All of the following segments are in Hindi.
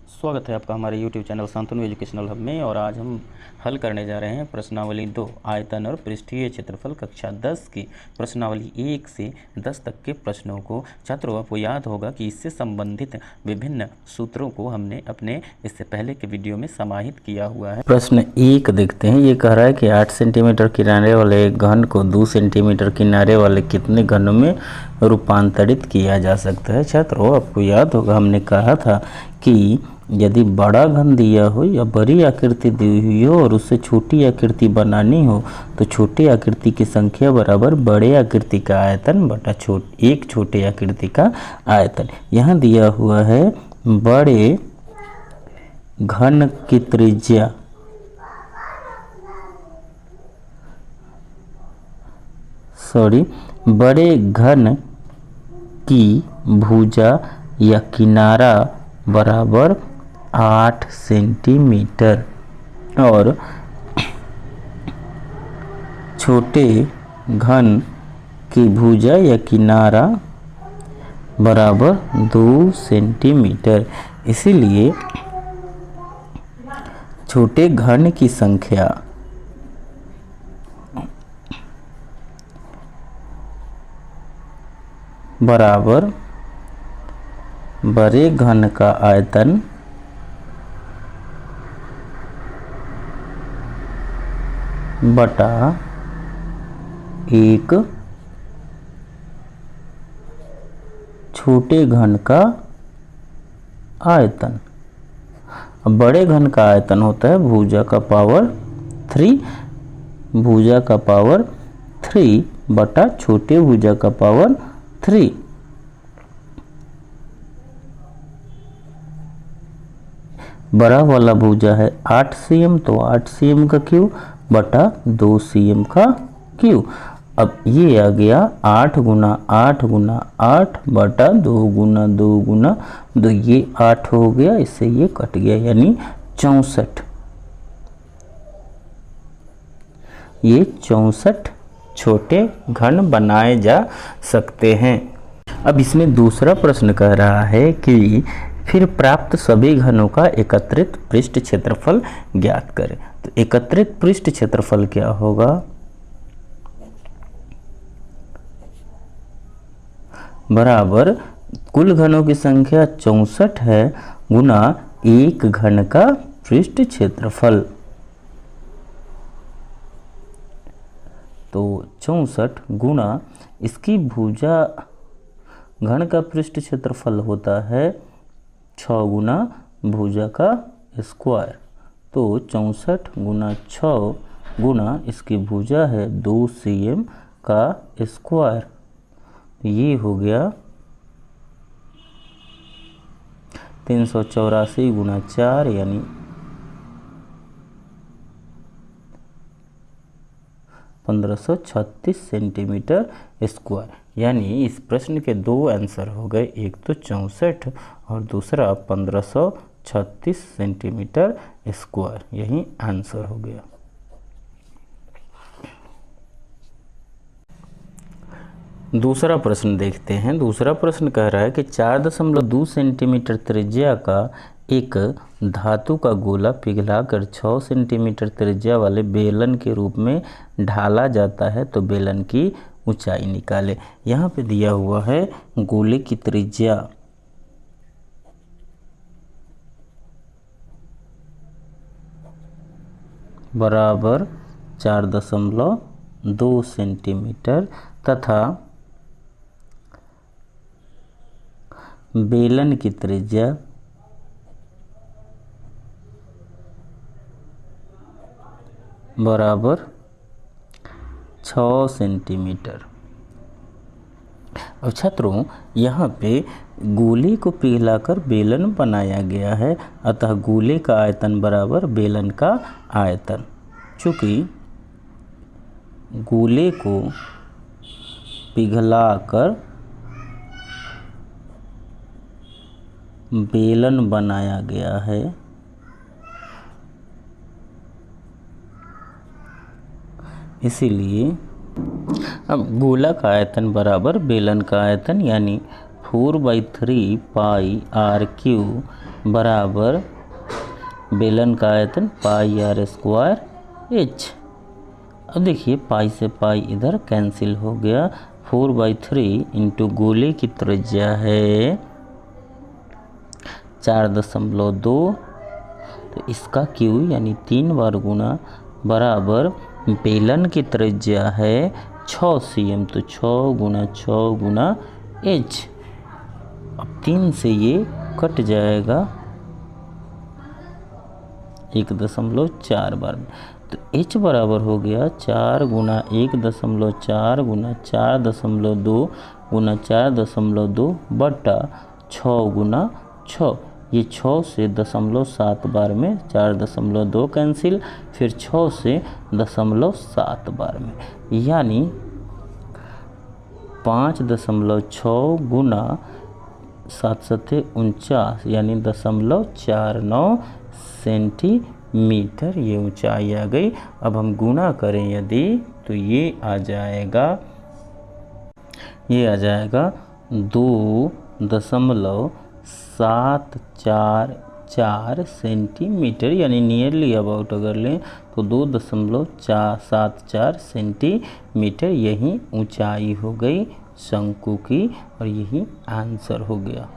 स्वागत है आपका हमारे YouTube channel Shantanu educational hub में। और आज हम हल करने जा रहे हैं प्रश्नावली 2 आयतन और पृष्ठीय क्षेत्रफल कक्षा 10 की प्रश्नावली 1 से 10 तक के प्रश्नों को। छात्रों, आपको याद होगा कि इससे संबंधित विभिन्न सूत्रों को हमने अपने इससे पहले के वीडियो में समाहित किया हुआ है। प्रश्न 1 देखते हैं। ये कह रहा है कि 8 सेंटीमीटर किनारे वाले एक घन को 2 सेंटीमीटर किनारे वाले कितने घनों में रूपांतरित किया जा सकता है। छात्रों, आपको याद होगा हमने कहा था कि यदि बड़ा घन दिया हो या बड़ी आकृति दी हुई हो और उससे छोटी आकृति बनानी हो तो छोटी आकृति की संख्या बराबर बड़े आकृति का आयतन बटा एक छोटे आकृति का आयतन। यहाँ दिया हुआ है बड़े घन की त्रिज्या बड़े घन की भुजा या किनारा बराबर 8 सेंटीमीटर और छोटे घन की भुजा या किनारा बराबर 2 सेंटीमीटर। इसीलिए छोटे घन की संख्या बराबर बड़े घन का आयतन बटा एक छोटे घन का आयतन। अब बड़े घन का आयतन होता है भुजा का पावर 3 बटा छोटे भुजा का पावर 3। बड़ा वाला भुजा है 8 cm तो 8 cm का क्यूब बटा 2 cm का क्यूब। अब ये आ गया 8 गुना 8 गुना 8 बटा 2 गुना 2 गुना 2। ये 8 हो गया, इससे ये कट गया यानी 64। ये 64 छोटे घन बनाए जा सकते हैं। अब इसमें दूसरा प्रश्न कह रहा है कि फिर प्राप्त सभी घनों का एकत्रित पृष्ठ क्षेत्रफल ज्ञात करें। तो एकत्रित पृष्ठ क्षेत्रफल क्या होगा? बराबर कुल घनों की संख्या 64 है गुना एक घन का पृष्ठ क्षेत्रफल। तो 64 गुना इसकी भुजा घन का पृष्ठ क्षेत्रफल होता है 6 गुना भुजा का स्क्वायर। तो 64 गुना 6 गुना इसकी भुजा है 2 cm का स्क्वायर। ये हो गया 384 गुना 4 यानी 1536 सेंटीमीटर स्क्वायर। यानी इस प्रश्न के दो आंसर हो गए, एक तो 64 और दूसरा 1536 सेंटीमीटर स्क्वायर। यही आंसर हो गया। दूसरा प्रश्न देखते हैं। दूसरा प्रश्न कह रहा है कि 4.2 सेंटीमीटर त्रिज्या का एक धातु का गोला पिघलाकर 6 सेंटीमीटर त्रिज्या वाले बेलन के रूप में ढाला जाता है तो बेलन की ऊंचाई निकाले। यहाँ पे दिया हुआ है गोले की त्रिज्या बराबर 4.2 सेंटीमीटर तथा बेलन की त्रिज्या बराबर 6 सेंटीमीटर। अब छात्रों, यहाँ पे गोले को पिघलाकर बेलन बनाया गया है, अतः गोले का आयतन बराबर बेलन का आयतन। चूँकि गोले को पिघलाकर बेलन बनाया गया है इसीलिए अब गोला का आयतन बराबर बेलन का आयतन यानी 4/3 पाई r³ बराबर बेलन का आयतन पाई आर स्क्वायर एच। अब देखिए पाई से पाई इधर कैंसिल हो गया। 4/3 इंटू गोले की त्रिज्या है 4.2, तो इसका क्यू यानी 3 बार गुना बराबर बेलन की त्रिज्या है 6 cm, तो 6 गुना 6 गुना h। अब 3 से ये कट जाएगा 1.4 बार में, तो h बराबर हो गया 4 गुना 1.4 गुना 4.2 गुना 4.2 बटा 6 गुना 6। ये 6 से 0.7 बार में 4.2 कैंसिल, फिर 6 से 0.7 बार में, यानी 5.6 गुना 7×7 यानी 0.49 सेंटीमीटर ये ऊंचाई आ गई। अब हम गुना करें यदि, तो ये आ जाएगा 2.744 सेंटीमीटर, यानी नियरली अबाउट अगर लें तो 2.74 सेंटीमीटर यही ऊंचाई हो गई शंकु की, और यही आंसर हो गया।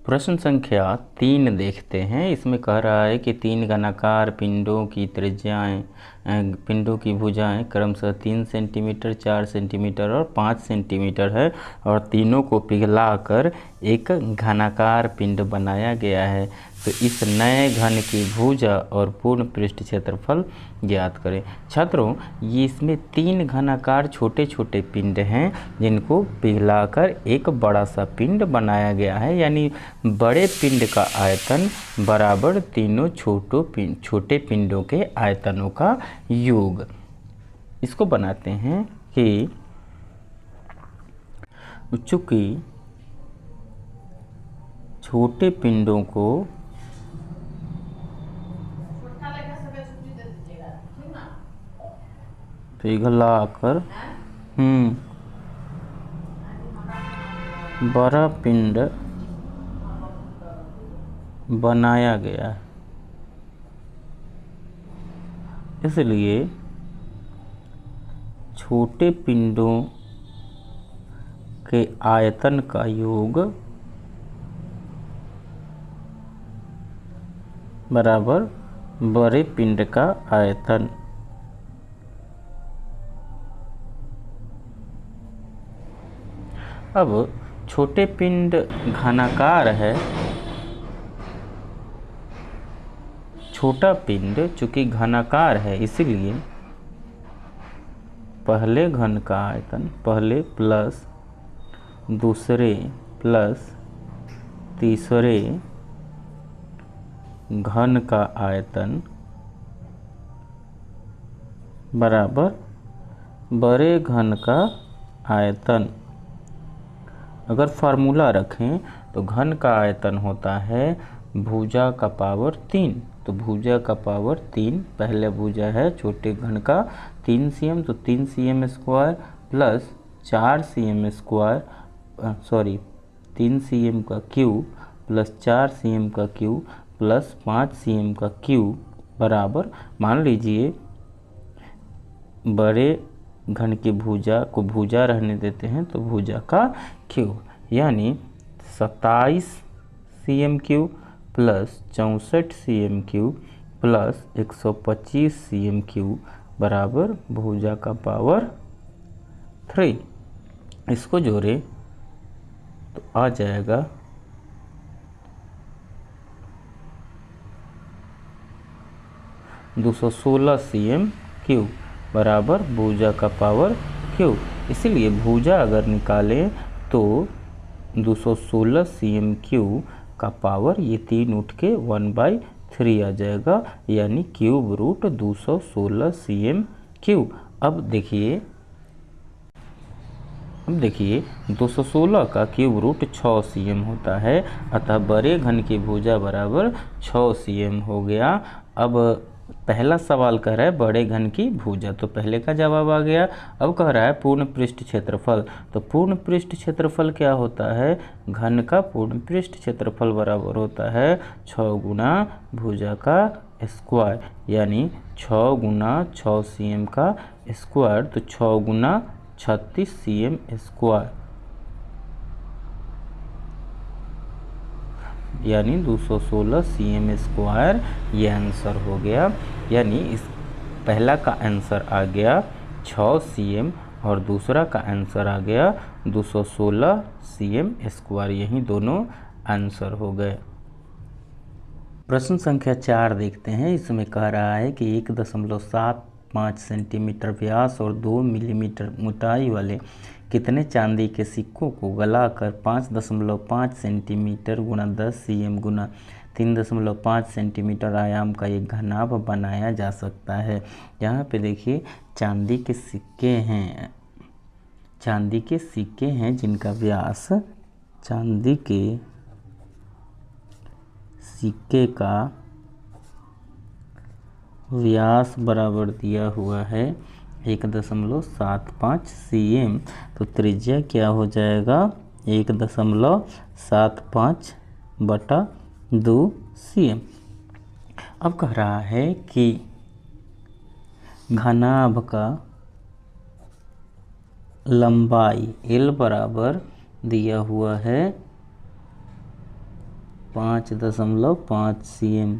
प्रश्न संख्या 3 देखते हैं। इसमें कह रहा है कि 3 घनाकार पिंडों की त्रिज्याएं, पिंडों की भुजाएं क्रमशः 3 सेंटीमीटर, 4 सेंटीमीटर और 5 सेंटीमीटर है, और तीनों को पिघलाकर एक घनाकार पिंड बनाया गया है। तो इस नए घन की भुजा और पूर्ण पृष्ठ क्षेत्रफल ज्ञात करें। छात्रों, ये इसमें 3 घनाकार छोटे छोटे पिंड हैं जिनको पिघलाकर एक बड़ा सा पिंड बनाया गया है, यानी बड़े पिंड का आयतन बराबर तीनों छोटे पिंडों के आयतनों का योग। इसको बनाते हैं कि चूंकि छोटे पिंडों को पिघलाकर बड़ा पिंड बनाया गया है, इसलिए छोटे पिंडों के आयतन का योग बराबर बड़े पिंड का आयतन। अब छोटे पिंड घनाकार है, छोटा पिंड चूंकि घनाकार है इसलिए पहले घन का आयतन, पहले प्लस दूसरे प्लस तीसरे घन का आयतन बराबर बड़े घन का आयतन। अगर फार्मूला रखें तो घन का आयतन होता है भुजा का पावर 3, तो भुजा का पावर 3, पहले भुजा है छोटे घन का 3 cm, तो 3 cm square plus 4 cm square, 3 cm का क्यूब प्लस 4 cm का क्यूब प्लस 5 cm का क्यूब बराबर, मान लीजिए बड़े घन की भुजा को भुजा रहने देते हैं तो भुजा का क्यूब, यानी 27 cm cube plus 64 cm cube plus 125 cm cube बराबर भुजा का पावर 3। इसको जोड़े तो आ जाएगा 216 cm क्यूब बराबर भुजा का पावर क्यूब। इसीलिए भुजा अगर निकालें तो 216 cm क्यूब का पावर ये 3 उठ के 1/3 आ जाएगा, यानी क्यूब रूट 216 cm क्यूब। अब देखिए अब देखिए 216 का क्यूब रूट 6 cm होता है, अतः बड़े घन की भुजा बराबर 6 cm हो गया। अब पहला सवाल कह रहा है बड़े घन की भुजा, तो पहले का जवाब आ गया। अब कह रहा है पूर्ण पृष्ठ क्षेत्रफल, तो पूर्ण पृष्ठ क्षेत्रफल क्या होता है, घन का पूर्ण पृष्ठ क्षेत्रफल बराबर होता है 6 गुना भुजा का स्क्वायर, यानी 6 गुना 6 cm का स्क्वायर, तो 6 गुना 36 cm स्क्वायर, यानी 216 cm स्क्वायर, ये आंसर हो गया। यानी इस पहला का आंसर आ गया 6 cm और दूसरा का आंसर आ गया 216 cm स्क्वायर, यही दोनों आंसर हो गए। प्रश्न संख्या 4 देखते हैं। इसमें कह रहा है कि 1.75 सेंटीमीटर व्यास और 2 मिलीमीटर मोटाई वाले कितने चांदी के सिक्कों को गलाकर 5.5 सेंटीमीटर गुणा 10 cm गुणा 3.5 सेंटीमीटर आयाम का एक घनाभ बनाया जा सकता है। यहाँ पे देखिए चांदी के सिक्के हैं, चांदी के सिक्के हैं जिनका व्यास, चांदी के सिक्के का व्यास बराबर दिया हुआ है 1.75 cm, तो त्रिज्या क्या हो जाएगा 1.75 बटा 2 cm। अब कह रहा है कि घनाभ का लंबाई L बराबर दिया हुआ है 5.5 cm,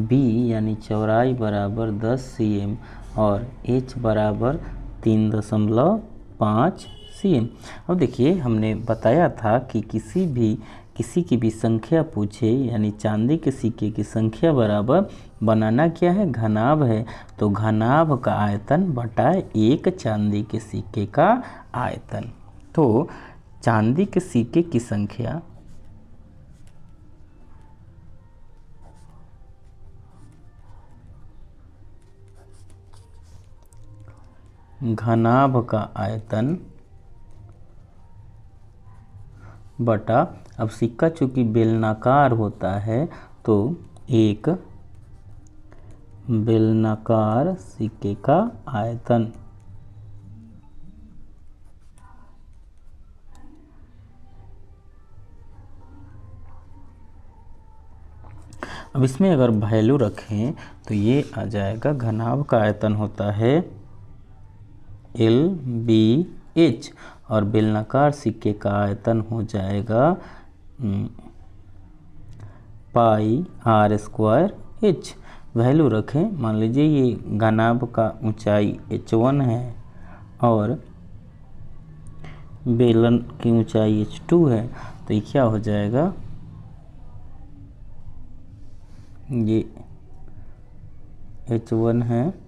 B यानी चौड़ाई बराबर 10 cm और H बराबर 3.5 cm। अब देखिए हमने बताया था कि किसी की भी संख्या पूछे, यानी चांदी के सिक्के की संख्या बराबर बनाना क्या है, घनाभ है, तो घनाभ का आयतन बटा एक चांदी के सिक्के का आयतन। तो चांदी के सिक्के की संख्या घनाभ का आयतन बटा, अब सिक्का चूंकि बेलनाकार होता है तो एक बेलनाकार सिक्के का आयतन। अब इसमें अगर वैल्यू रखें तो ये आ जाएगा, घनाभ का आयतन होता है LBH और बेलनाकार सिक्के का आयतन हो जाएगा पाई r²H। वैल्यू रखें, मान लीजिए ये घनाभ का ऊंचाई H1 है और बेलन की ऊंचाई H2 है, तो ये क्या हो जाएगा, ये H1 है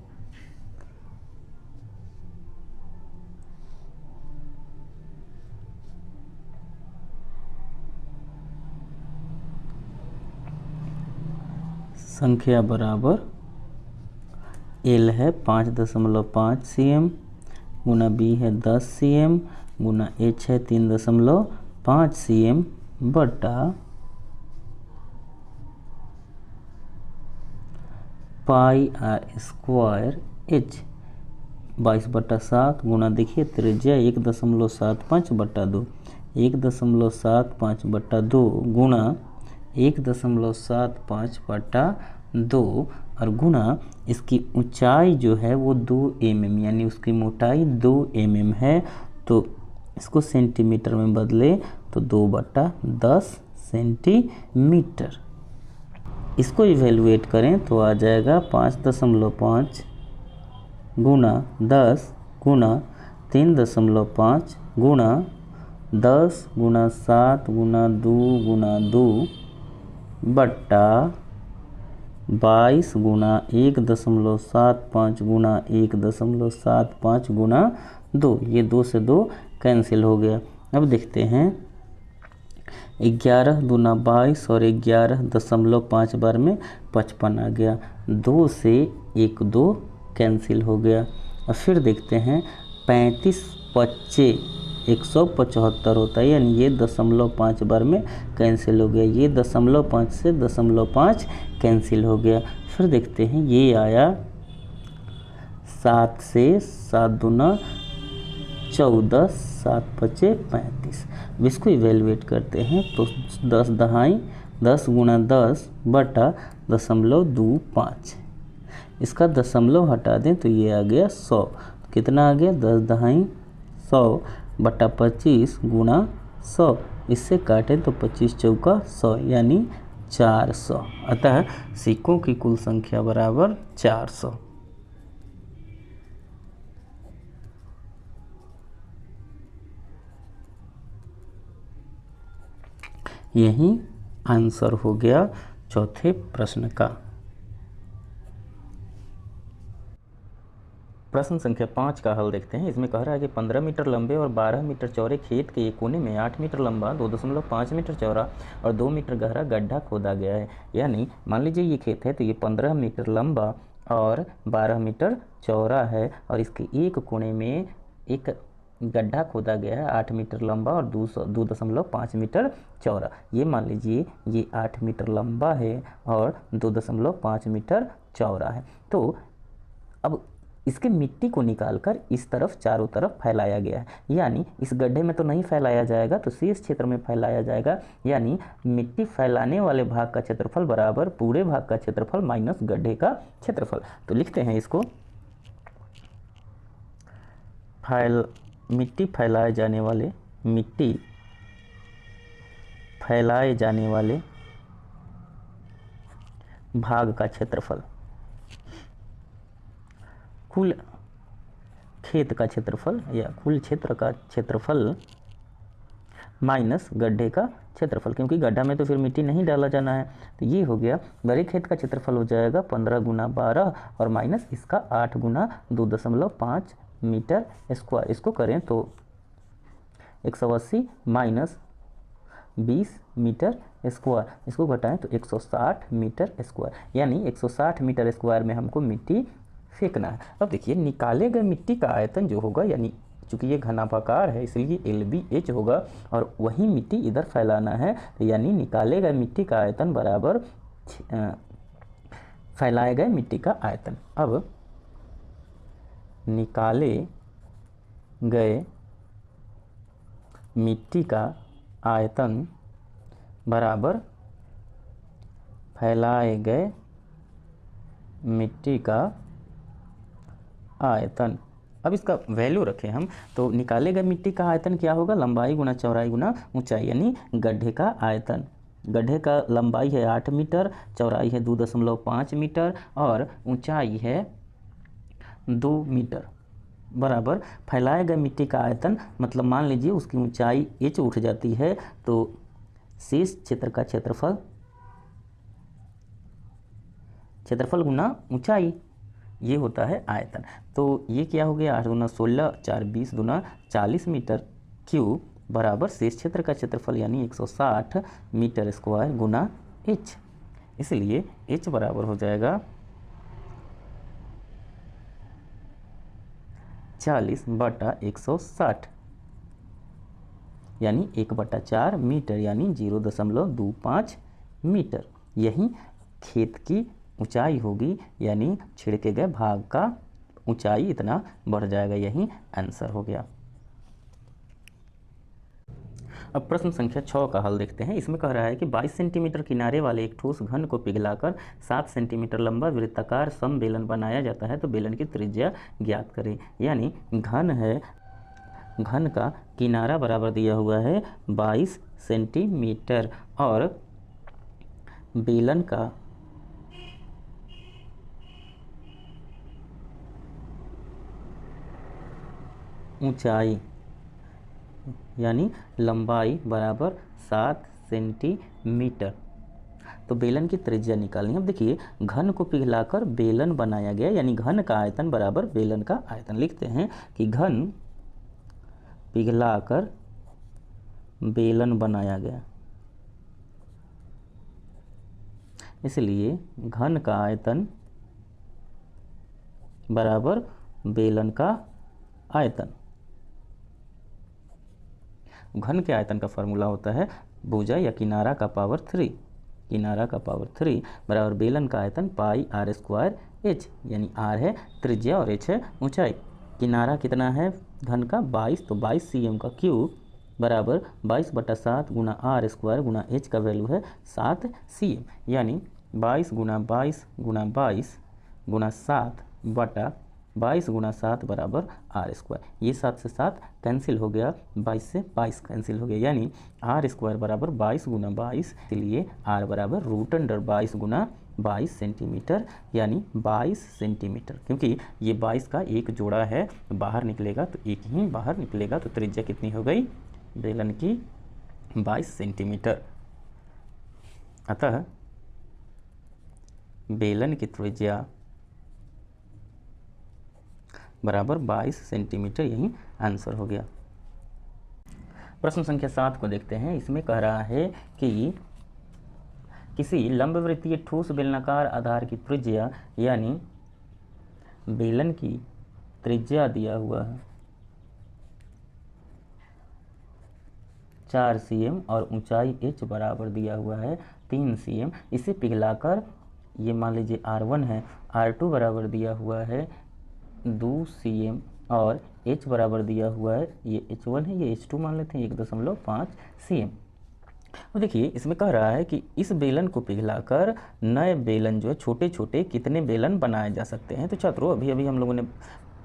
संख्या बराबर L है 5.5 cm गुना B है 10 cm गुना H है 3.5 cm बटा पाई r²H 22/7 गुना, देखिए त्रिज्या 1.75 बटा 2, 1.75 बटा 2 गुणा 1.75 बटा 2 और गुणा इसकी ऊंचाई जो है वो 2 mm, यानी उसकी मोटाई 2 mm है, तो इसको सेंटीमीटर में बदले तो 2/10 सेंटीमीटर। इसको इवेलुएट करें तो आ जाएगा 5.5 गुना 10 गुना 3.5 गुना 10 गुना 7 गुना 2 गुना 2 बट्टा 22 गुना 1.75 गुना 1.75 गुना 2, ये 2 से 2 कैंसिल हो गया। अब देखते हैं 11 दूना 22 और 11.5 बार में 55 आ गया, 2 से 1 2 कैंसिल हो गया। और फिर देखते हैं 35 बच्चे 175 होता है, यानी ये 0.5 बार में कैंसिल हो गया, ये 0.5 से 0.5 कैंसिल हो गया। फिर देखते हैं ये आया 7 से 7 दूना 14, 7 पचे 35। अब इसको इवेलुएट करते हैं तो 10 दहाई 10 गुणा 10 बटा 0.25, इसका दशमलव हटा दें तो ये आ गया 100। कितना आ गया 10 दहाई 100 बटा 25 गुणा 100, इससे काटें तो 25 चौका 100 यानी 400। अतः सिक्कों की कुल संख्या बराबर 400। यही आंसर हो गया चौथे प्रश्न का। प्रश्न संख्या 5 का हल देखते हैं। इसमें कह रहा है कि 15 मीटर लंबे और 12 मीटर चौड़े खेत के एक कोने में 8 मीटर लंबा, 2.5 मीटर चौड़ा और 2 मीटर गहरा गड्ढा खोदा गया है। यानी मान लीजिए ये खेत है तो ये 15 मीटर लंबा और 12 मीटर चौड़ा है और इसके एक कोने में एक गड्ढा खोदा गया है 8 मीटर लंबा और 2.5 मीटर चौड़ा। ये मान लीजिए ये 8 मीटर लंबा है और 2.5 मीटर चौड़ा है। तो अब इसके मिट्टी को निकालकर इस तरफ चारों तरफ फैलाया गया है, यानी इस गड्ढे में तो नहीं फैलाया जाएगा तो शेष क्षेत्र में फैलाया जाएगा। यानी मिट्टी फैलाने वाले भाग का क्षेत्रफल बराबर पूरे भाग का क्षेत्रफल माइनस गड्ढे का क्षेत्रफल। तो लिखते हैं इसको, मिट्टी फैलाए जाने वाले भाग का क्षेत्रफल कुल खेत का क्षेत्रफल या कुल क्षेत्र का क्षेत्रफल माइनस गड्ढे का क्षेत्रफल, क्योंकि गड्ढा में तो फिर मिट्टी नहीं डाला जाना है। तो ये हो गया बड़े खेत का क्षेत्रफल हो जाएगा 15 गुना 12 और माइनस इसका 8 गुना 2.5 मीटर स्क्वायर। इसको करें तो 180 माइनस 20 मीटर स्क्वायर, इसको घटाएं तो 160 मीटर स्क्वायर, यानी 160 मीटर स्क्वायर में हमको मिट्टी फेंकना है। अब देखिए निकाले गए मिट्टी का आयतन जो होगा, यानी चूंकि ये घनाभाकार है इसलिए LBH होगा और वही मिट्टी इधर फैलाना है, तो यानी निकाले गए मिट्टी का आयतन बराबर फैलाए गए मिट्टी का आयतन। अब निकाले गए मिट्टी का आयतन बराबर फैलाए गए मिट्टी का आयतन। अब इसका वैल्यू रखें हम तो निकाले गए मिट्टी का आयतन क्या होगा, लंबाई गुना चौड़ाई गुना ऊंचाई, यानी गड्ढे का आयतन। गड्ढे का लंबाई है 8 मीटर, चौड़ाई है 2.5 मीटर और ऊंचाई है 2 मीटर, बराबर फैलाए गए मिट्टी का आयतन। मतलब मान लीजिए उसकी ऊंचाई h उठ जाती है तो शेष क्षेत्र का क्षेत्रफल गुना ऊंचाई, ये होता है आयतन। तो ये क्या हो गया 8 गुना 16 4 20 गुना 40 मीटर क्यूब बराबर शेष क्षेत्र का क्षेत्रफल यानी 160 मीटर स्क्वायर गुना h। इसलिए h बराबर हो जाएगा 40 बटा 160 यानी 1/4 मीटर यानी 0.25 मीटर। यही खेत की ऊंचाई होगी, यानी छिड़के गए भाग का ऊंचाई इतना बढ़ जाएगा। यही आंसर हो गया। अब प्रश्न संख्या 6 का हल देखते हैं। इसमें कह रहा है कि 22 सेंटीमीटर किनारे वाले एक ठोस घन को पिघलाकर 7 सेंटीमीटर लंबा वृत्ताकार सम बेलन बनाया जाता है, तो बेलन की त्रिज्या ज्ञात करें। यानी घन है, घन का किनारा बराबर दिया हुआ है 22 सेंटीमीटर और बेलन का ऊंचाई यानी लंबाई बराबर 7 सेंटीमीटर। तो बेलन की त्रिज्या निकालनी। अब देखिए घन को पिघलाकर बेलन बनाया गया, यानी घन का आयतन बराबर बेलन का आयतन। लिखते हैं कि घन पिघलाकर बेलन बनाया गया, इसलिए घन का आयतन बराबर बेलन का आयतन। घन के आयतन का फार्मूला होता है भुजा या किनारा का पावर 3, किनारा का पावर 3 बराबर बेलन का आयतन पाई आर स्क्वायर एच, यानी आर है त्रिज्या और एच है ऊंचाई। किनारा कितना है घन का 22, तो 22 cm का क्यूब बराबर 22/7 गुना आर स्क्वायर गुना एच का वैल्यू है 7 cm, यानी 22 गुना 22 गुना 22 गुना 7 बटा 22 गुना 7 बराबर आर स्क्वायर। ये 7 से 7 कैंसिल हो गया, 22 से 22 कैंसिल हो गया, यानी आर स्क्वायर बराबर 22 गुना 22, इसलिए आर बराबर √22 गुना 22 सेंटीमीटर, यानी 22 सेंटीमीटर। क्योंकि ये 22 का एक जोड़ा है, बाहर निकलेगा तो एक ही बाहर निकलेगा, तो त्रिज्या कितनी हो गई बेलन की 22 सेंटीमीटर। अतः बेलन की त्रिज्या बराबर 22 सेंटीमीटर, यही आंसर हो गया। प्रश्न संख्या 7 को देखते हैं। इसमें कह रहा है कि किसी लंबवृत्तीय ठोस बेलनाकार आधार की त्रिज्या, यानी बेलन की त्रिज्या दिया हुआ है 4 cm और ऊंचाई h बराबर दिया हुआ है 3 cm। इसे पिघलाकर ये मान लीजिए R1 है, R2 बराबर दिया हुआ है 2 cm और h बराबर दिया हुआ है, ये h1 है, ये h2 मान लेते हैं 1.5 cm। और देखिए इसमें कह रहा है कि इस बेलन को पिघलाकर नए बेलन जो है छोटे छोटे कितने बेलन बनाए जा सकते हैं। तो छात्रों अभी हम लोगों ने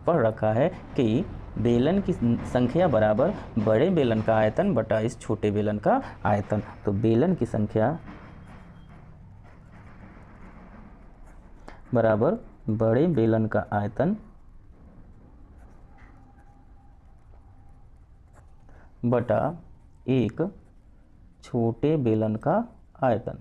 पढ़ रखा है कि बेलन की संख्या बराबर बड़े बेलन का आयतन बटा इस छोटे बेलन का आयतन। तो बेलन की संख्या बराबर बड़े बेलन का आयतन बटा एक छोटे बेलन का आयतन।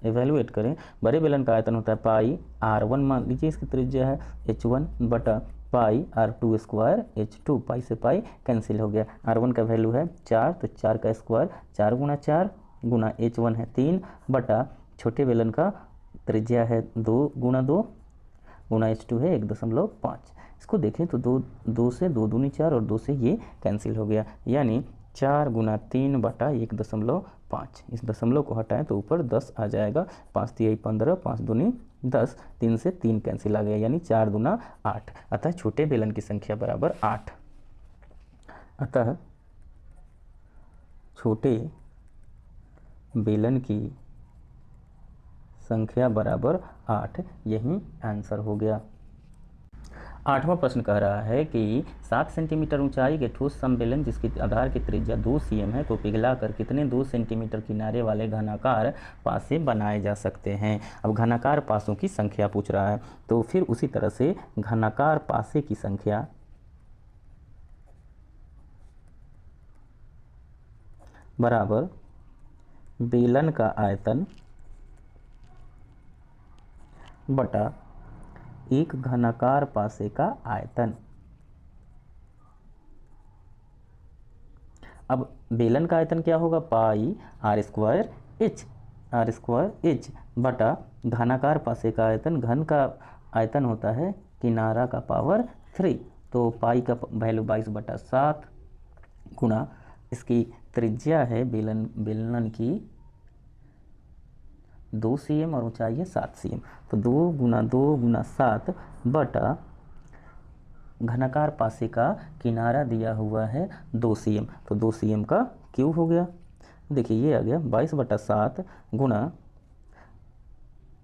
एवेल्युएट करें, बड़े बेलन का आयतन होता है पाई R1, मान लीजिए इसकी त्रिज्या है H1 बटा पाई R2 स्क्वायर H2, पाई से पाई कैंसिल हो गया। R1 का वैल्यू है 4, तो 4 का स्क्वायर 4 गुना 4 गुना H1 है 3 बटा छोटे बेलन का त्रिज्या है 2 गुना 2 गुना H2 है 1.5। इसको देखें तो 2 से 2 दूनी 4 और 2 से ये कैंसिल हो गया, यानी 4 गुना 3 बटा 1.5। इस दशमलव को हटाएं तो ऊपर 10 आ जाएगा, 5 3 15, 5 दूनी 10, 3 से 3 कैंसिल आ गया, यानी 4 दूना 8। अतः छोटे बेलन की संख्या बराबर 8। अतः छोटे बेलन की संख्या बराबर 8, यही आंसर हो गया। 8वां प्रश्न कह रहा है कि 7 सेंटीमीटर ऊंचाई के ठोस समबेलन जिसकी आधार की त्रिज्या 2 cm है को पिघलाकर कितने 2 सेंटीमीटर किनारे वाले घनाकार पासे बनाए जा सकते हैं। अब घनाकार पासों की संख्या पूछ रहा है, तो फिर उसी तरह से घनाकार पासे की संख्या बराबर बेलन का आयतन बटा एक घनाकार पासे का आयतन। अब बेलन का आयतन क्या होगा, पाई R स्क्वायर एच बटा घनाकार पासे का आयतन, घन का आयतन होता है किनारा का पावर 3, तो पाई का वैल्यू 22/7 गुना इसकी त्रिज्या है बेलन की 2 cm और ऊंचाई है 7 cm, तो 2 गुना 7 बटा घनाकार पासे का किनारा दिया हुआ है 2 cm, तो 2 cm का क्यूब हो गया। देखिए ये आ गया 22/7 गुना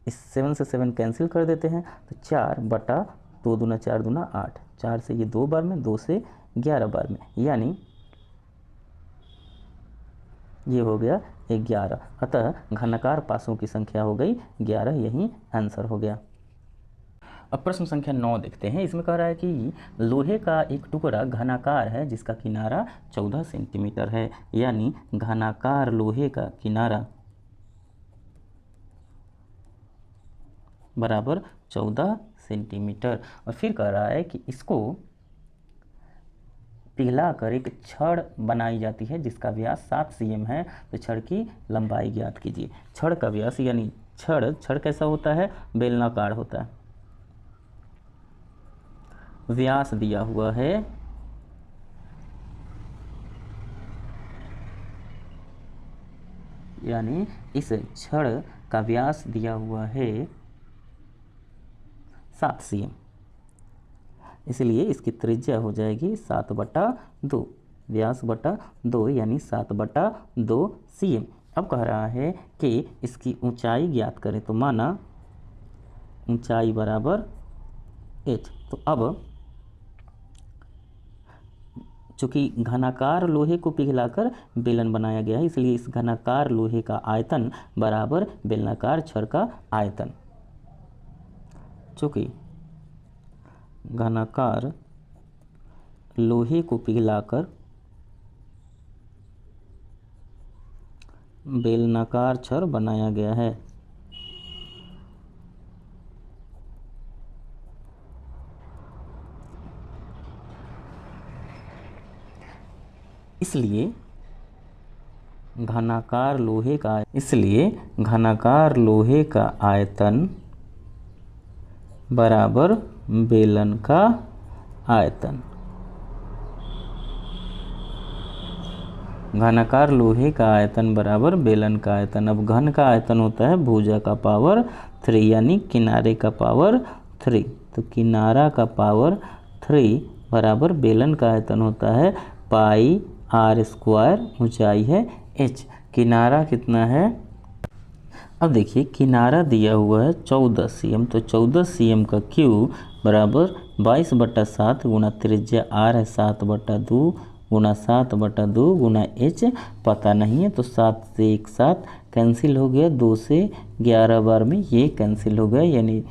इस 7 से 7 कैंसिल कर देते हैं, तो 4 बटा 2 दूना 4 दूना 8, 4 से ये 2 बार में, 2 से 11 बार में, यानी ये हो गया 11। अतः घनाकार पासों की संख्या हो गई 11, यही आंसर हो गया। अब प्रश्न संख्या 9 देखते हैं। इसमें कह रहा है कि लोहे का एक टुकड़ा घनाकार है जिसका किनारा 14 सेंटीमीटर है, यानी घनाकार लोहे का किनारा बराबर 14 सेंटीमीटर। और फिर कह रहा है कि इसको पिघलाकर एक छड़ बनाई जाती है जिसका व्यास 7 cm है, तो छड़ की लंबाई ज्ञात कीजिए। छड़ का व्यास, यानी छड़ कैसा होता है, बेलनाकार होता है। व्यास दिया हुआ है यानी इस छड़ का व्यास दिया हुआ है 7 cm, इसलिए इसकी त्रिज्या हो जाएगी 7/2, व्यास बटा 2 यानी 7/2 cm। अब कह रहा है कि इसकी ऊंचाई ज्ञात करें, तो माना ऊंचाई बराबर h। तो अब चूँकि घनाकार लोहे को पिघलाकर बेलन बनाया गया है, इसलिए इस घनाकार लोहे का आयतन बराबर बेलनाकार छड़ का आयतन। चूँकि घनाकार लोहे को पिघलाकर बेलनाकार छड़ बनाया गया है, इसलिए घनाकार लोहे का आयतन बराबर बेलन का आयतन। घनाकार लोहे का आयतन बराबर बेलन का आयतन। अब घन का आयतन होता है भुजा का पावर 3 यानी किनारे का पावर 3, तो किनारा का पावर 3 बराबर बेलन का आयतन होता है πr², ऊंचाई है h। किनारा कितना है, अब देखिए किनारा दिया हुआ है 14 cm, तो 14 cm का क्यूब बराबर 22/7 गुना त्रिज्या r है 7/2 गुना 7/2 गुना h पता नहीं है, तो 7 से 1 7 कैंसिल हो गया, 2 से 11 बार में ये कैंसिल हो गया, यानी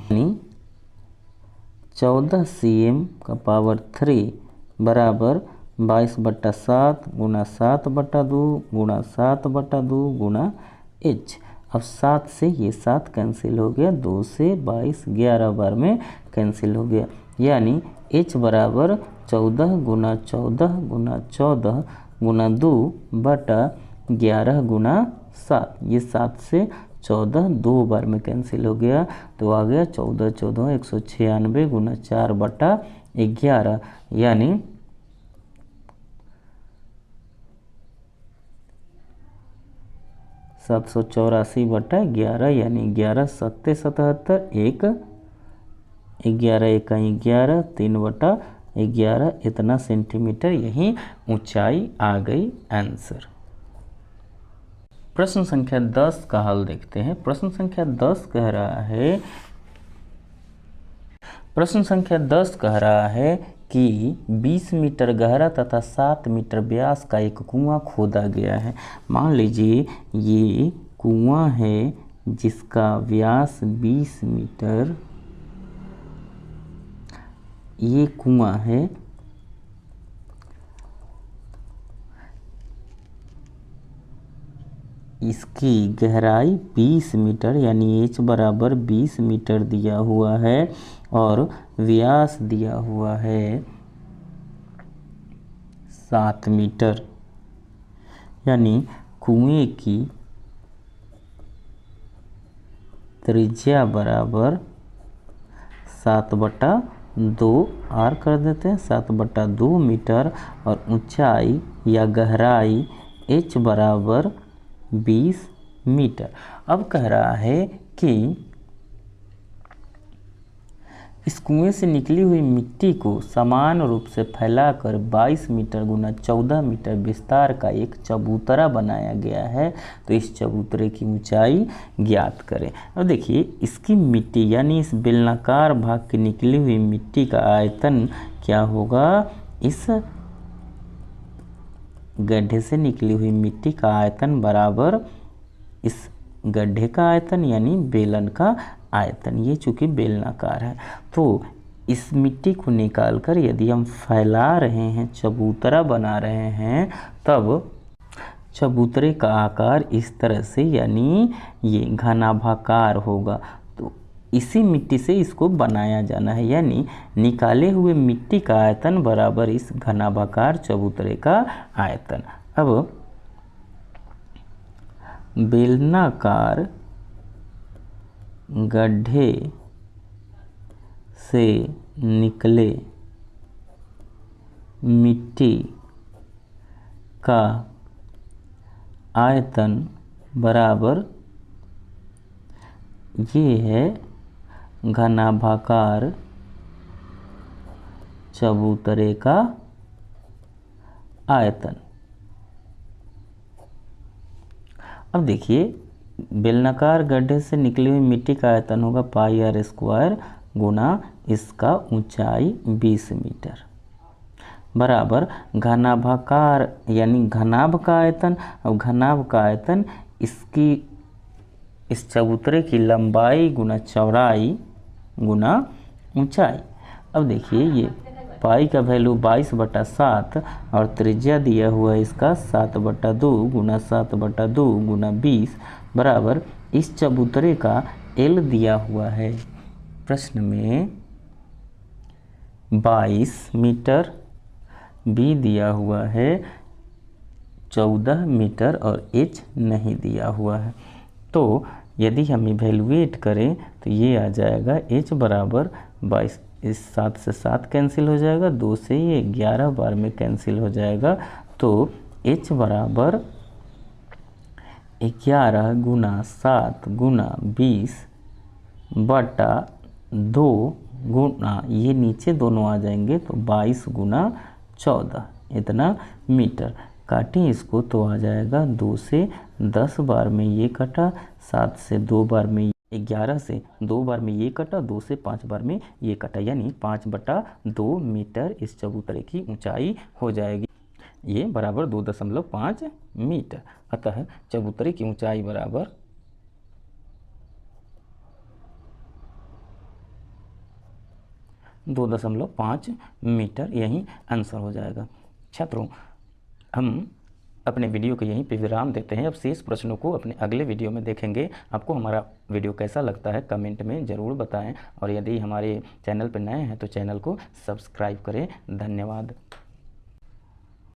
14 cm का पावर 3 बराबर 22/7 गुना 7/2 गुना 7/2 गुना h। अब 7 से ये 7 कैंसिल हो गया, 2 से 22 11 बार में कैंसिल हो गया, यानी h बराबर 14 गुना 14 गुना 14 गुना 2 बटा 11 गुना 7। ये 7 से 14 2 बार में कैंसिल हो गया, तो आ गया 14 14 196 गुना 4/11, यानी 784/11, यानी 11 7 77, 11 1 11, 3/11, इतना सेंटीमीटर यही ऊंचाई आ गई आंसर। प्रश्न संख्या 10 का हल देखते हैं। प्रश्न संख्या 10 कह रहा है कि 20 मीटर गहरा तथा 7 मीटर व्यास का एक कुआं खोदा गया है। मान लीजिए ये कुआं है जिसका व्यास 20 मीटर, ये कुआं है, इसकी गहराई 20 मीटर यानी h बराबर 20 मीटर दिया हुआ है और व्यास दिया हुआ है 7 मीटर, यानी कुएं की त्रिज्या बराबर 7/2 r कर देते हैं, 7/2 मीटर, और ऊंचाई या गहराई h बराबर 20 मीटर। अब कह रहा है कि इस कुएं से निकली हुई मिट्टी को समान रूप से फैलाकर 22 मीटर गुना 14 मीटर विस्तार का एक चबूतरा बनाया गया है, तो इस चबूतरे की ऊंचाई ज्ञात करें। अब देखिए इसकी मिट्टी यानी इस बेलनाकार भाग की निकली हुई मिट्टी का आयतन क्या होगा, इस गड्ढे से निकली हुई मिट्टी का आयतन बराबर इस गड्ढे का आयतन यानी बेलन का आयतन। ये चूँकि बेलनाकार है, तो इस मिट्टी को निकालकर यदि हम फैला रहे हैं, चबूतरा बना रहे हैं, तब चबूतरे का आकार इस तरह से यानी ये घनाभाकार होगा। तो इसी मिट्टी से इसको बनाया जाना है, यानी निकाले हुए मिट्टी का आयतन बराबर इस घनाभाकार चबूतरे का आयतन। अब बेलनाकार गड्ढे से निकले मिट्टी का आयतन बराबर ये है घनाभाकार चबूतरे का आयतन। अब देखिए, बेलनाकार गड्ढे से निकली हुई मिट्टी का आयतन होगा पाई आर स्क्वायर गुना इसका ऊंचाई 20 मीटर बराबर घनाभाकार यानी घनाभ का आयतन। अब घनाभ का आयतन इसकी इस चबूतरे की लंबाई गुना चौड़ाई गुना ऊंचाई। अब देखिए, ये पाई का वैल्यू 22/7 और त्रिज्या दिया हुआ है इसका 7/2 गुना 7/2 गुना 20 बराबर इस चबूतरे का एल दिया हुआ है प्रश्न में 22 मीटर, बी दिया हुआ है 14 मीटर और एच नहीं दिया हुआ है। तो यदि हम इवेलुएट करें तो ये आ जाएगा एच बराबर 22, इस 7 से 7 कैंसिल हो जाएगा, 2 से ये 11 बार में कैंसिल हो जाएगा। तो एच बराबर 11 गुना 7 गुना 20 बटा 2 गुना ये नीचे दोनों आ जाएंगे तो 22 गुना 14 इतना मीटर। काटें इसको तो आ जाएगा 2 से 10 बार में ये कटा, 7 से 2 बार में 11 से 2 बार में ये कटा, 2 से 5 बार में ये कटा, यानी 5/2 मीटर इस चबूतरे की ऊंचाई हो जाएगी। ये बराबर 2.5 मीटर। अतः चबूतरे की ऊंचाई बराबर 2.5 मीटर, यही आंसर हो जाएगा। छात्रों, हम अपने वीडियो को यहीं पे विराम देते हैं। अब शेष प्रश्नों को अपने अगले वीडियो में देखेंगे। आपको हमारा वीडियो कैसा लगता है कमेंट में ज़रूर बताएं और यदि हमारे चैनल पर नए हैं तो चैनल को सब्सक्राइब करें। धन्यवाद।